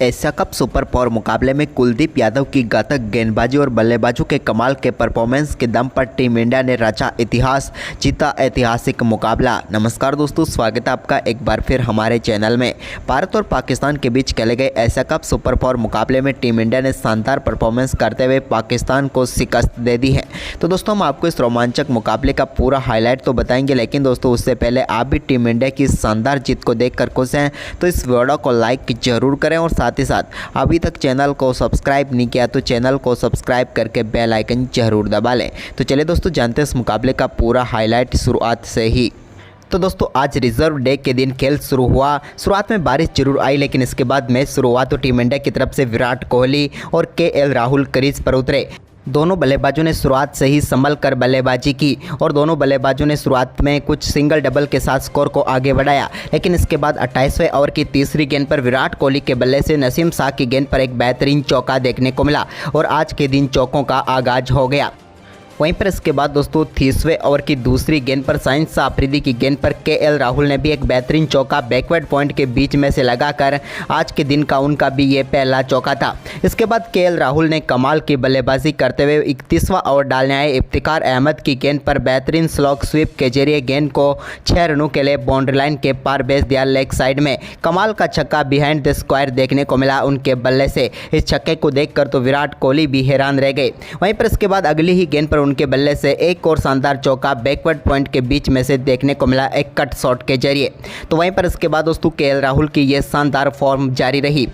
Asia cup super 4 मुकाबले में कुलदीप यादव की घातक गेंदबाजी और बल्लेबाजों के कमाल के परफॉर्मेंस के दम पर टीम इंडिया ने रचा इतिहास, जीता ऐतिहासिक मुकाबला। नमस्कार दोस्तों, स्वागत है आपका एक बार फिर हमारे चैनल में। भारत और पाकिस्तान के बीच खेले गए एशिया कप सुपर 4 मुकाबले में टीम इंडिया ने शानदार परफॉर्मेंस करते हुए पाकिस्तान को शिकस्त दे दी है। तो दोस्तों हम आपको इस रोमांचक मुकाबले का पूरा हाईलाइट तो बताएंगे, लेकिन दोस्तों उससे पहले आप भी टीम इंडिया की शानदार जीत को देखकर खुश हैं तो इस वीडियो को लाइक जरूर करें और साथ ही साथ अभी तक चैनल को सब्सक्राइब नहीं किया तो चैनल को सब्सक्राइब करके बेल आइकन जरूर दबा लें। तो चलिए दोस्तों जानते हैं इस मुकाबले का पूरा हाईलाइट शुरुआत से ही। तो दोस्तों आज रिजर्व डे के दिन खेल शुरू हुआ। शुरुआत में बारिश जरूर आई, लेकिन इसके बाद मैच शुरू हुआ तो टीम इंडिया की तरफ से विराट कोहली और केएल राहुल क्रीज पर उतरे। दोनों बल्लेबाजों ने शुरुआत से ही संभल कर बल्लेबाजी की और दोनों बल्लेबाजों ने शुरुआत में कुछ सिंगल डबल के साथ स्कोर को आगे बढ़ाया, लेकिन इसके बाद 28वें ओवर की तीसरी गेंद पर विराट कोहली के बल्ले से नसीम शाह की गेंद पर एक बेहतरीन चौका देखने को मिला और आज के दिन चौकों का आगाज हो गया। वहीं पर इसके बाद दोस्तों 30वें ओवर की दूसरी गेंद पर शाहिन शाह अफरीदी की गेंद पर केएल राहुल ने भी एक बेहतरीन चौका बैकवर्ड पॉइंट के बीच में से लगाकर आज के दिन का उनका भी ये पहला चौका था। इसके बाद केएल राहुल ने कमाल की बल्लेबाजी करते हुए 31वां ओवर डालने आए इफ्तिकार अहमद की गेंद पर बेहतरीन स्लॉग स्वीप के जरिए गेंद को 6 रनों के लिए बाउंड्री लाइन के पार भेज दिया। लेग साइड में कमाल का छक्का बिहाइंड द स्क्वायर देखने को मिला उनके बल्ले से। इस छक्के को देखकर तो विराट कोहली भी हैरान रह गए। वहीं पर इसके बाद अगली ही गेंद पर उनके बल्ले से एक और शानदार चौका बैकवर्ड पॉइंट के बीच में से देखने को मिला एक कट शॉट के जरिए। तो वहीं पर इसके बाद दोस्तों केएल राहुल की यह शानदार फॉर्म जारी रही।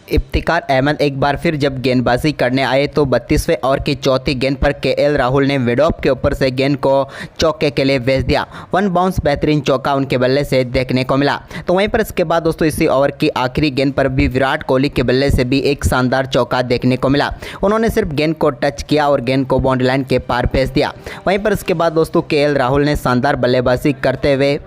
इफ्तिकार अहमद एक बार फिर जब गेंदबाजी करने आए तो 32वें ओवर की चौथी गेंद पर केएल राहुल ने मिडऑफ के ऊपर से गेंद को चौके के लिए भेज दिया। वन बाउंस बेहतरीन चौका उनके बल्ले से देखने को मिला। तो वहीं पर इसके बाद दोस्तों इसी ओवर की आखिरी गेंद पर भी विराट कोहली के बल्ले से भी एक शानदार चौका देखने को मिला। उन्होंने सिर्फ गेंद को टच किया और गेंद को बाउंड्री लाइन के पार भेज दिया। वहीं पर इसके बाद दोस्तों केएल राहुल ने शानदार बल्लेबाजी करते हुए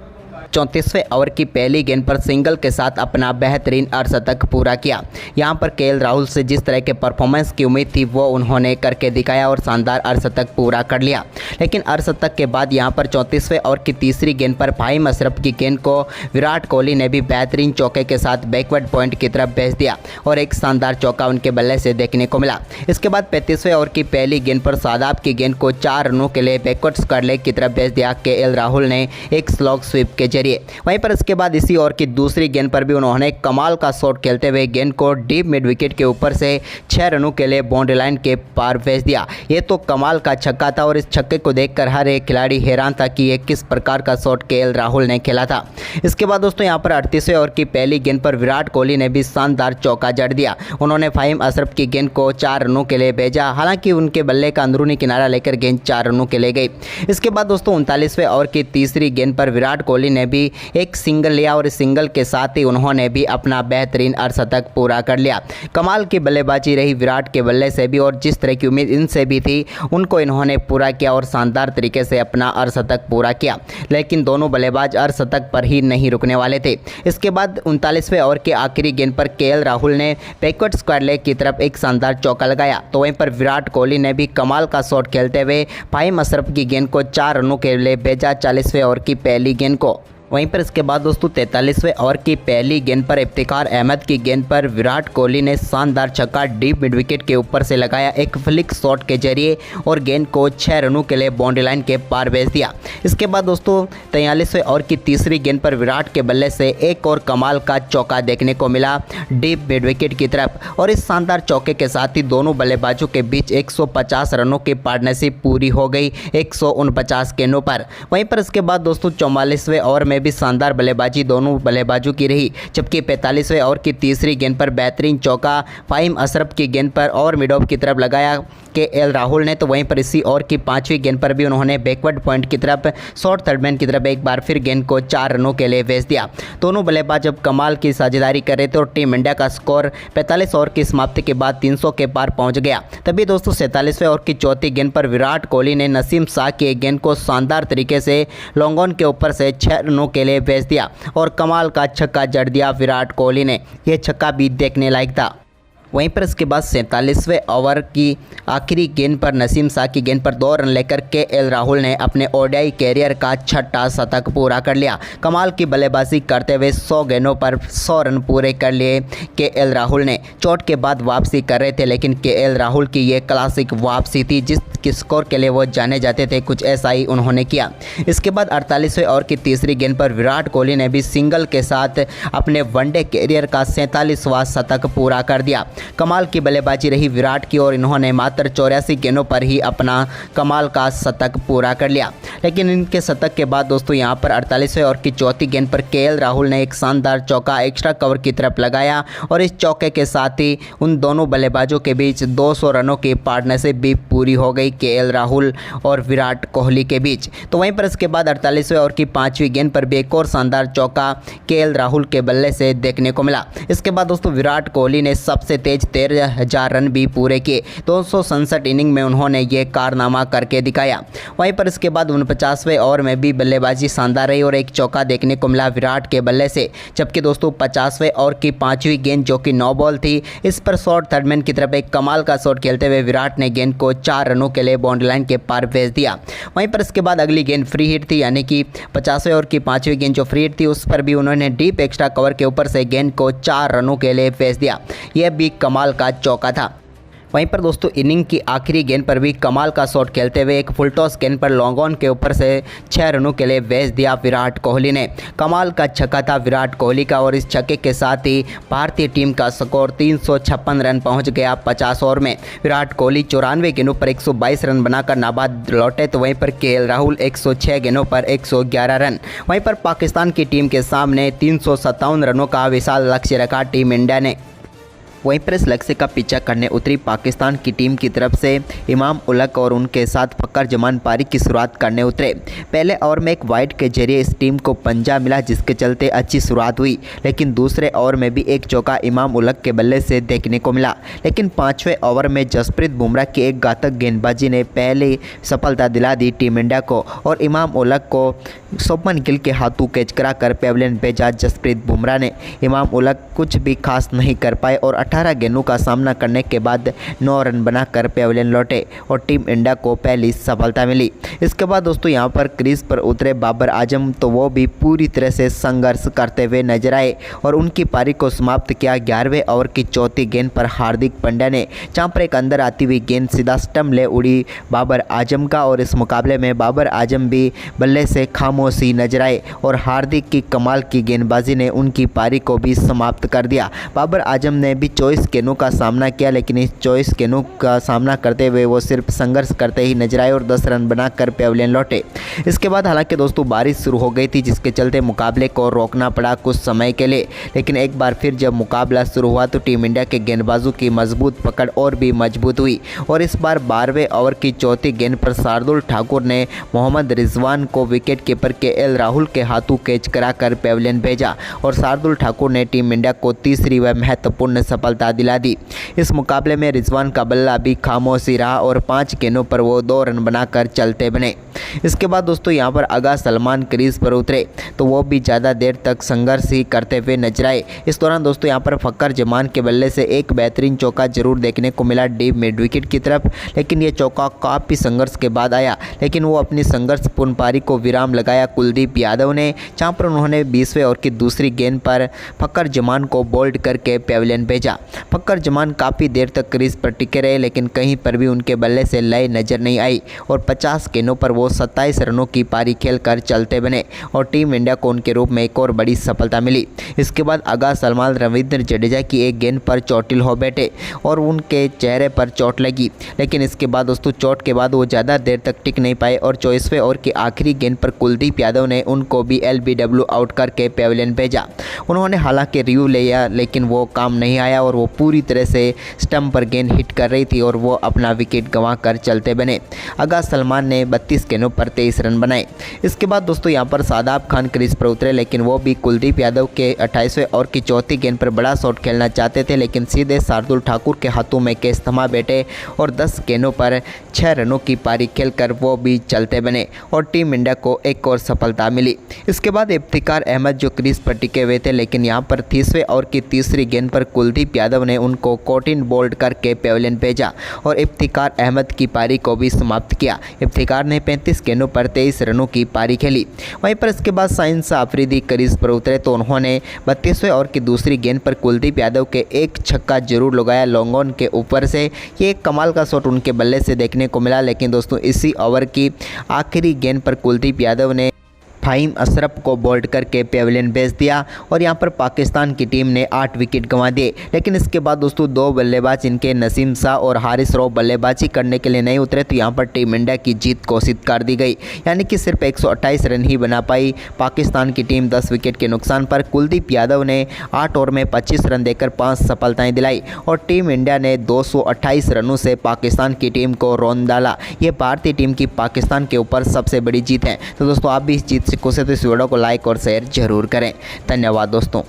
34वें ओवर की पहली गेंद पर सिंगल के साथ अपना बेहतरीन अर्धशतक पूरा किया। यहां पर केएल राहुल से जिस तरह के परफॉर्मेंस की उम्मीद थी वो उन्होंने करके दिखाया और शानदार अर्धशतक पूरा कर लिया। लेकिन अर्धशतक के बाद यहां पर 34वें ओवर की तीसरी गेंद पर फाहिम अशरफ की गेंद को विराट कोहली ने भी बेहतरीन चौके के साथ बैकवर्ड पॉइंट की तरफ भेज दिया और एक शानदार चौका उनके बल्ले से देखने को मिला। इसके बाद 35वें ओवर की पहली गेंद पर शादाब की गेंद को 4 रनों के लिए बैकवर्ड स्क्वायर लेग की तरफ भेज दिया केएल राहुल ने एक स्लॉग स्वीप के जरिए। वहीं पर इसके बाद इसी ओवर की दूसरी गेंद पर भी उन्होंने कमाल का शॉट खेलते हुए गेंद को डीप मिड विकेट के ऊपर से 6 रनों के लिए बाउंड्री लाइन के पार भेज दिया। ये तो कमाल का छक्का था और इस छक्के को देखकर हर एक खिलाड़ी हैरान था कि ये किस प्रकार का शॉट केएल राहुल ने खेला था। इसके बाद दोस्तों यहाँ पर 38वें ओवर की पहली गेंद पर विराट कोहली ने भी शानदार चौका जड़ दिया। उन्होंने फाहिम अशरफ की गेंद को 4 रनों के लिए भेजा, हालांकि उनके बल्ले का अंदरूनी किनारा लेकर गेंद 4 रनों के लिए गई। इसके बाद दोस्तों 39वें ओवर की तीसरी गेंद पर विराट कोहली ने भी एक सिंगल लिया और इस सिंगल के साथ ही उन्होंने भी अपना बेहतरीन अर्धशतक पूरा कर लिया। कमाल की बल्लेबाजी रही विराट के बल्ले से भी और जिस तरह की उम्मीद इनसे भी थी उनको इन्होंने पूरा किया और शानदार तरीके से अपना अर्धशतक पूरा किया। लेकिन दोनों बल्लेबाज अर्धशतक पर ही नहीं रुकने वाले थे। इसके बाद 39वें ओवर के आखिरी गेंद पर केएल राहुल ने बैकवर्ड स्क्वायर लेग की तरफ एक शानदार चौका लगाया। तो वहीं पर विराट कोहली ने भी कमाल का शॉट खेलते हुए फाहिम अशरफ की गेंद को 4 रनों के लिए भेजा 40वें ओवर की पहली गेंद को। वहीं पर इसके बाद दोस्तों 43वें ओवर की पहली गेंद पर इफ्तिकार अहमद की गेंद पर विराट कोहली ने शानदार छक्का डीप मिड विकेट के ऊपर से लगाया एक फ्लिक शॉट के जरिए और गेंद को 6 रनों के लिए बाउंड्री लाइन के पार भेज दिया। इसके बाद दोस्तों 43वें ओवर की तीसरी गेंद पर विराट के बल्ले से एक और कमाल का चौका देखने को मिला डीप मिड विकेट की तरफ और इस शानदार चौके के साथ ही दोनों बल्लेबाजों के बीच 150 रनों की पार्टनरशिप पूरी हो गई 149 गेंदों पर। वहीं पर इसके बाद दोस्तों 44वें ओवर में भी शानदार बल्लेबाजी दोनों बल्लेबाजों की रही, जबकि 45वें ओवर की तीसरी गेंद पर बेहतरीन चौका फाहिम अशरफ की गेंद पर और मिड ऑफ की तरफ लगाया केएल राहुल ने। तो वहीं पर इसी ओवर की 5वीं गेंद पर भी उन्होंने बैकवर्ड पॉइंट की तरफ शॉर्ट थर्डमैन की तरफ एक बार फिर गेंद को 4 रनों के लिए भेज दिया। दोनों बल्लेबाज अब कमाल की साझेदारी कर रहे थे और टीम इंडिया का स्कोर 45 ओवर की समाप्ति के बाद 300 के पार पहुंच गया। तभी दोस्तों 47वें ओवर की चौथी गेंद पर विराट कोहली ने नसीम शाह की गेंद को शानदार तरीके से लॉन्ग ऑन के ऊपर से 6 रनों के लिए भेज दिया और कमाल का छक्का जड़ दिया विराट कोहली ने। यह छक्का भी देखने लायक था। वहीं पर इसके बाद 47वें ओवर की आखिरी गेंद पर नसीम शाह की गेंद पर 2 रन लेकर केएल राहुल ने अपने ओडीआई कैरियर का 6ठा शतक पूरा कर लिया। कमाल की बल्लेबाजी करते हुए 100 गेंदों पर 100 रन पूरे कर लिए केएल राहुल ने। चोट के बाद वापसी कर रहे थे, लेकिन केएल राहुल की ये क्लासिक वापसी थी जिस स्कोर के लिए वो जाने जाते थे, कुछ ऐसा ही उन्होंने किया। इसके बाद 48वें ओवर की तीसरी गेंद पर विराट कोहली ने भी सिंगल के साथ अपने वनडे कैरियर का 47वां शतक पूरा कर दिया। कमाल की बल्लेबाजी रही विराट की और इन्होंने मात्र 84 गेंदों पर ही अपना कमाल का शतक पूरा कर लिया। लेकिन इनके शतक के बाद दोस्तों यहाँ पर 48वें ओवर की चौथी गेंद पर केएल राहुल ने एक शानदार चौका एक्स्ट्रा कवर की तरफ लगाया और इस चौके के साथ ही उन दोनों बल्लेबाजों के बीच 200 रनों की पार्टनरशिप भी पूरी हो गई केएल राहुल और विराट कोहली के बीच। तो वहीं पर इसके बाद 48वें ओवर की पांचवी गेंद पर भी एक और शानदार चौका केएल राहुल के बल्ले से देखने को मिला। इसके बाद दोस्तों विराट कोहली ने सबसे तेज 13,000 रन भी पूरे किए। 267 इनिंग में उन्होंने ये कारनामा करके दिखाया। वहीं पर इसके बाद 49वें ओवर में भी बल्लेबाजी शानदार रही और एक चौका देखने को मिला विराट के बल्ले से। जबकि दोस्तों 50वें ओवर की पांचवी गेंद जो कि 9 बॉल थी, इस पर शॉर्ट थर्डमैन की तरफ एक कमाल का शॉट खेलते हुए विराट ने गेंद को 4 रनों के लिए बाउंड्री लाइन के पार भेज दिया। वहीं पर इसके बाद अगली गेंद फ्री हिट थी, यानी कि 50वें ओवर की पांचवी गेंद जो फ्री हिट थी उस पर भी उन्होंने डीप एक्स्ट्रा कवर के ऊपर से गेंद को 4 रनों के लिए भेज दिया। यह भी कमाल का चौका था। वहीं पर दोस्तों इनिंग की आखिरी गेंद पर भी कमाल का शॉट खेलते हुए एक फुल टॉस गेंद पर लॉन्ग ऑन के ऊपर से 6 रनों के लिए भेज दिया विराट कोहली ने। कमाल का छक्का था विराट कोहली का और इस छक्के के साथ ही भारतीय टीम का स्कोर 356 रन पहुंच गया 50 ओवर में। विराट कोहली 94 गेंदों पर 122 रन बनाकर नाबाद लौटे, तो वहीं पर केएल राहुल 106 गेंदों पर 111 रन। वहीं पर पाकिस्तान की टीम के सामने 357 रनों का विशाल लक्ष्य रखा टीम इंडिया ने। वहीं पर इस लक्ष्य का पीछा करने उतरी पाकिस्तान की टीम की तरफ से इमाम उलग और उनके साथ फ़खर जमान पारी की शुरुआत करने उतरे। पहले ओवर में एक वाइड के जरिए इस टीम को पंजा मिला, जिसके चलते अच्छी शुरुआत हुई, लेकिन दूसरे ओवर में भी एक चौका इमाम उलग के बल्ले से देखने को मिला। लेकिन 5वें ओवर में जसप्रीत बुमराह की एक घातक गेंदबाजी ने पहले सफलता दिला दी टीम इंडिया को और इमाम उलग को शुभमन गिल के हाथों कैच कराकर पेविलियन भेजा। जसप्रीत बुमराह ने इमाम उलग कुछ भी खास नहीं कर पाए और 18 गेंदों का सामना करने के बाद 9 रन बनाकर पेविलियन लौटे और टीम इंडिया को पहली सफलता मिली। इसके बाद दोस्तों यहां पर क्रीज पर उतरे बाबर आजम, तो वो भी पूरी तरह से संघर्ष करते हुए नजर आए और उनकी पारी को समाप्त किया। 11वें ओवर की चौथी गेंद पर हार्दिक पांड्या ने, जहां पर एक अंदर आती हुई गेंद सीधा स्टंप ले उड़ी बाबर आजम का और इस मुकाबले में बाबर आजम भी बल्ले से खामोशी नजर आए और हार्दिक की कमाल की गेंदबाजी ने उनकी पारी को भी समाप्त कर दिया। बाबर आजम ने भी 24 गेंदों का सामना किया, लेकिन इस 24 गेंदों का सामना करते हुए वो सिर्फ संघर्ष करते ही नजर आए और 10 रन बनाकर पेविलियन लौटे। इसके बाद हालांकि दोस्तों बारिश शुरू हो गई थी, जिसके चलते मुकाबले को रोकना पड़ा कुछ समय के लिए, लेकिन एक बार फिर जब मुकाबला शुरू हुआ तो टीम इंडिया के गेंदबाजों की मजबूत पकड़ और भी मजबूत हुई और इस बार 12वें ओवर की चौथी गेंद पर शार्दुल ठाकुर ने मोहम्मद रिजवान को विकेट कीपर केएल राहुल के हाथों कैच कराकर पेविलियन भेजा और शार्दुल ठाकुर ने टीम इंडिया को तीसरी व महत्वपूर्ण सफलता दिला दी। इस मुकाबले में रिजवान का बल्ला भी खामोशी रहा और 5 गेंदों पर वो 2 रन बनाकर चलते बने। इसके बाद दोस्तों यहां पर आगा सलमान क्रीज पर उतरे, तो वो भी ज़्यादा देर तक संघर्ष ही करते हुए नजर आए। इस दौरान दोस्तों यहां पर फ़खर जमान के बल्ले से एक बेहतरीन चौका जरूर देखने को मिला डीप मिड विकेट की तरफ, लेकिन ये चौका काफ़ी संघर्ष के बाद आया, लेकिन वो अपनी संघर्षपूर्ण पारी को विराम लगाया कुलदीप यादव ने, जहाँ पर उन्होंने 20वें ओवर की दूसरी गेंद पर फ़खर जमान को बोल्ड करके पेविलियन भेजा। फ़खर जमान काफ़ी देर तक क्रीज पर टिके रहे, लेकिन कहीं पर भी उनके बल्ले से लय नज़र नहीं आई और 50 गेंदों पर वो 27 रनों की पारी खेलकर चलते बने और टीम इंडिया को उनके रूप में एक और बड़ी सफलता मिली। इसके बाद आगा सलमान रविंद्र जडेजा की एक गेंद पर चोटिल हो बैठे और उनके चेहरे पर चोट लगी, लेकिन इसके बाद दोस्तों चोट के बाद वो ज़्यादा देर तक टिक नहीं पाए और 24वें ओवर की आखिरी गेंद पर कुलदीप यादव ने उनको भी LBW आउट करके पेविलियन भेजा। उन्होंने हालांकि रिव्यू लिया, लेकिन वो काम नहीं आया और वो पूरी तरह से स्टंप पर गेंद हिट कर रही थी और वो अपना विकेट गंवा कर चलते बने। आगा सलमान ने 32 गेंदों पर 23 रन बनाए। इसके बाद दोस्तों यहाँ पर शादाब खान क्रीज पर उतरे, लेकिन वो भी कुलदीप यादव के 28वें ओवर की चौथी गेंद पर बड़ा शॉट खेलना चाहते थे, लेकिन सीधे शार्दुल ठाकुर के हाथों में कैच थमा बैठे और 10 गेंदों पर 6 रनों की पारी खेलकर वो भी चलते बने और टीम इंडिया को एक और सफलता मिली। इसके बाद इफ्तिकार अहमद जो क्रीज पर टिके हुए थे, लेकिन यहाँ पर 30वें ओवर की तीसरी गेंद पर कुलदीप कुलदीप यादव ने उनको कठिन बोल्ड करके पेविलियन भेजा और इफ्तिकार अहमद की पारी को भी समाप्त किया। इफ्तिकार ने 35 गेंदों पर 23 रनों की पारी खेली। वहीं पर इसके बाद शाहीन शाह अफरीदी क्रीज पर उतरे तो उन्होंने 32वें ओवर की दूसरी गेंद पर कुलदीप यादव के एक छक्का जरूर लगाया लॉन्ग ऑन के ऊपर से। ये एक कमाल का शॉट उनके बल्ले से देखने को मिला, लेकिन दोस्तों इसी ओवर की आखिरी गेंद पर कुलदीप यादव ने फ़हीम अशरफ को बोल्ड करके पेविलियन भेज दिया और यहां पर पाकिस्तान की टीम ने 8 विकेट गंवा दिए। लेकिन इसके बाद दोस्तों 2 बल्लेबाज इनके नसीम शाह और हारिस रऊफ बल्लेबाजी करने के लिए नहीं उतरे तो यहां पर टीम इंडिया की जीत घोषित कर दी गई, यानी कि सिर्फ 128 रन ही बना पाई पाकिस्तान की टीम 10 विकेट के नुकसान पर। कुलदीप यादव ने 8 ओवर में 25 रन देकर 5 सफलताएँ दिलाई और टीम इंडिया ने 228 रनों से पाकिस्तान की टीम को रौंद डाला। ये भारतीय टीम की पाकिस्तान के ऊपर सबसे बड़ी जीत है। तो दोस्तों आप भी इस जीत से खुश हैं तो इस वीडियो को लाइक और शेयर जरूर करें। धन्यवाद दोस्तों।